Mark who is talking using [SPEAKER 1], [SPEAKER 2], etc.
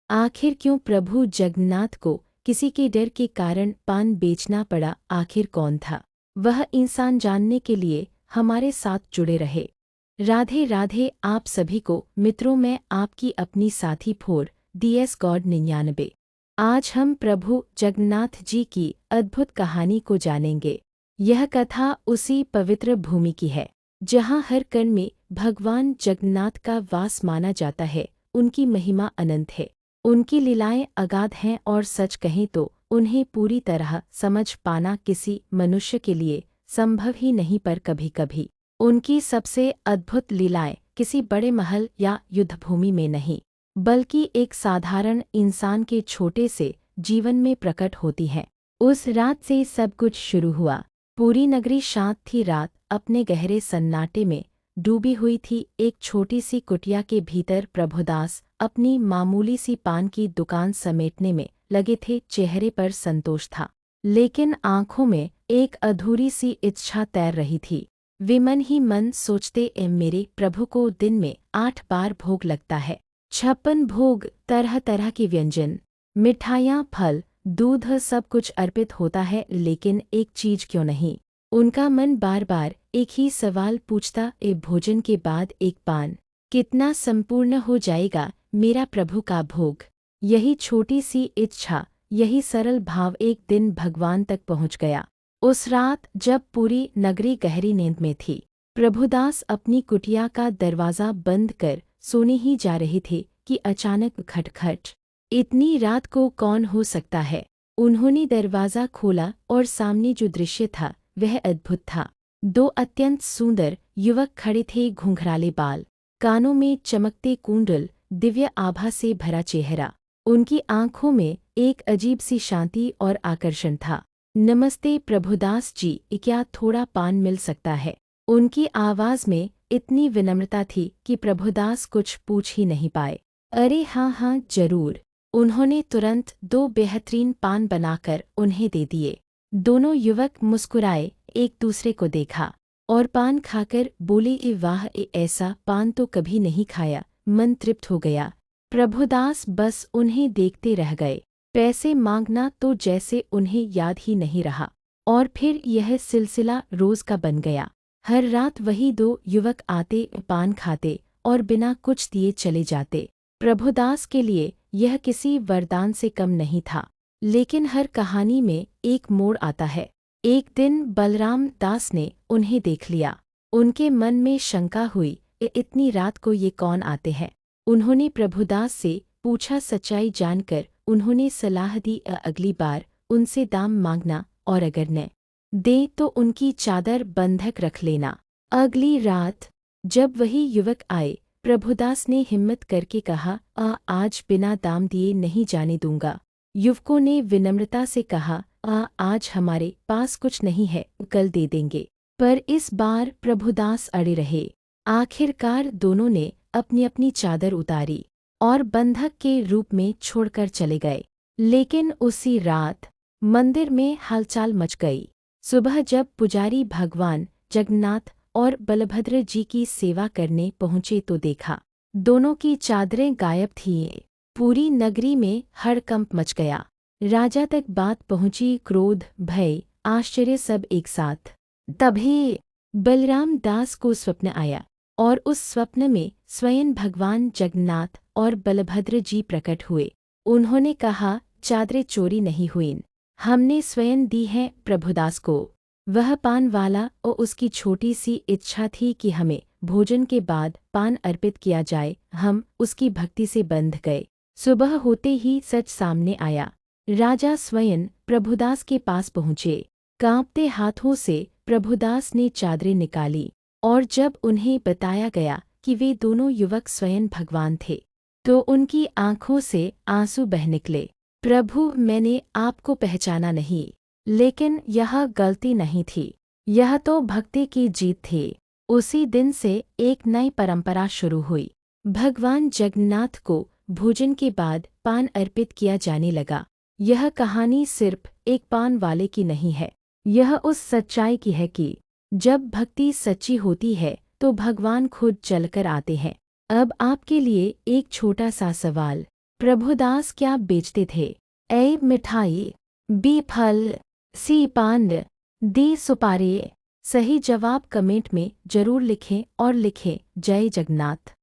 [SPEAKER 1] आखिर क्यों प्रभु जगन्नाथ को किसी के डर के कारण पान बेचना पड़ा? आखिर कौन था वह इंसान? जानने के लिए हमारे साथ जुड़े रहे। राधे राधे आप सभी को मित्रों, मैं आपकी अपनी साथी फोर DS गॉड 99। आज हम प्रभु जगन्नाथ जी की अद्भुत कहानी को जानेंगे। यह कथा उसी पवित्र भूमि की है जहाँ हर कण में भगवान जगन्नाथ का वास माना जाता है। उनकी महिमा अनंत है, उनकी लीलाएं अगाध हैं और सच कहें तो उन्हें पूरी तरह समझ पाना किसी मनुष्य के लिए संभव ही नहीं। पर कभी कभी उनकी सबसे अद्भुत लीलाएं किसी बड़े महल या युद्धभूमि में नहीं, बल्कि एक साधारण इंसान के छोटे से जीवन में प्रकट होती हैं। उस रात से सब कुछ शुरू हुआ। पूरी नगरी शांत थी। रात अपने गहरे सन्नाटे में डूबी हुई थी। एक छोटी सी कुटिया के भीतर प्रभुदास अपनी मामूली सी पान की दुकान समेटने में लगे थे। चेहरे पर संतोष था, लेकिन आंखों में एक अधूरी सी इच्छा तैर रही थी। वे मन ही मन सोचते, मेरे प्रभु को दिन में 8 बार भोग लगता है। 56 भोग, तरह तरह के व्यंजन, मिठाइयाँ, फल, दूध, सब कुछ अर्पित होता है, लेकिन एक चीज क्यों नहीं? उनका मन बार बार एक ही सवाल पूछता, भोजन के बाद एक पान कितना संपूर्ण हो जाएगा मेरा प्रभु का भोग? यही छोटी सी इच्छा, यही सरल भाव एक दिन भगवान तक पहुंच गया। उस रात जब पूरी नगरी गहरी नींद में थी, प्रभुदास अपनी कुटिया का दरवाज़ा बंद कर सोने ही जा रहे थे कि अचानक खटखट। इतनी रात को कौन हो सकता है? उन्होंने दरवाज़ा खोला और सामने जो दृश्य था वह अद्भुत था। 2 अत्यंत सुंदर युवक खड़े थे। घुंघराले बाल, कानों में चमकते कुंडल, दिव्य आभा से भरा चेहरा। उनकी आंखों में एक अजीब सी शांति और आकर्षण था। नमस्ते प्रभुदास जी, क्या थोड़ा पान मिल सकता है? उनकी आवाज़ में इतनी विनम्रता थी कि प्रभुदास कुछ पूछ ही नहीं पाए। अरे हाँ हाँ जरूर। उन्होंने तुरंत 2 बेहतरीन पान बनाकर उन्हें दे दिए। दोनों युवक मुस्कुराए, एक दूसरे को देखा और पान खाकर बोले, वाह, ऐसा पान तो कभी नहीं खाया। मन तृप्त हो गया। प्रभुदास बस उन्हें देखते रह गए। पैसे मांगना तो जैसे उन्हें याद ही नहीं रहा। और फिर यह सिलसिला रोज का बन गया। हर रात वही 2 युवक आते, पान खाते और बिना कुछ दिए चले जाते। प्रभुदास के लिए यह किसी वरदान से कम नहीं था। लेकिन हर कहानी में एक मोड़ आता है। एक दिन बलराम दास ने उन्हें देख लिया। उनके मन में शंका हुई, इतनी रात को ये कौन आते हैं? उन्होंने प्रभुदास से पूछा। सच्चाई जानकर उन्होंने सलाह दी, अगली बार उनसे दाम मांगना और अगर न दे तो उनकी चादर बंधक रख लेना। अगली रात जब वही युवक आए, प्रभुदास ने हिम्मत करके कहा, आज बिना दाम दिए नहीं जाने दूंगा। युवकों ने विनम्रता से कहा, आज हमारे पास कुछ नहीं है, कल दे देंगे। पर इस बार प्रभुदास अड़े रहे। आखिरकार दोनों ने अपनी अपनी चादर उतारी और बंधक के रूप में छोड़कर चले गए। लेकिन उसी रात मंदिर में हलचल मच गई। सुबह जब पुजारी भगवान जगन्नाथ और बलभद्र जी की सेवा करने पहुंचे तो देखा दोनों की चादरें गायब थीं। पूरी नगरी में हड़कंप मच गया। राजा तक बात पहुंची। क्रोध, भय, आश्चर्य सब एक साथ। तभी बलराम दास को स्वप्न आया और उस स्वप्न में स्वयं भगवान जगन्नाथ और बलभद्र जी प्रकट हुए। उन्होंने कहा, चादरें चोरी नहीं हुईं, हमने स्वयं दी हैं प्रभुदास को। वह पान वाला और उसकी छोटी सी इच्छा थी कि हमें भोजन के बाद पान अर्पित किया जाए। हम उसकी भक्ति से बंध गए। सुबह होते ही सच सामने आया। राजा स्वयं प्रभुदास के पास पहुँचे। कांपते हाथों से प्रभुदास ने चादरें निकाली और जब उन्हें बताया गया कि वे दोनों युवक स्वयं भगवान थे, तो उनकी आंखों से आंसू बह निकले। प्रभु, मैंने आपको पहचाना नहीं, लेकिन यह गलती नहीं थी, यह तो भक्ति की जीत थी। उसी दिन से एक नई परंपरा शुरू हुई। भगवान जगन्नाथ को भोजन के बाद पान अर्पित किया जाने लगा। यह कहानी सिर्फ एक पान वाले की नहीं है, यह उस सच्चाई की है कि जब भक्ति सच्ची होती है तो भगवान खुद चलकर आते हैं। अब आपके लिए एक छोटा सा सवाल, प्रभुदास क्या बेचते थे? ए मिठाई, बी फल, सी पान, डी सुपारी। सही जवाब कमेंट में जरूर लिखें और लिखें जय जगन्नाथ।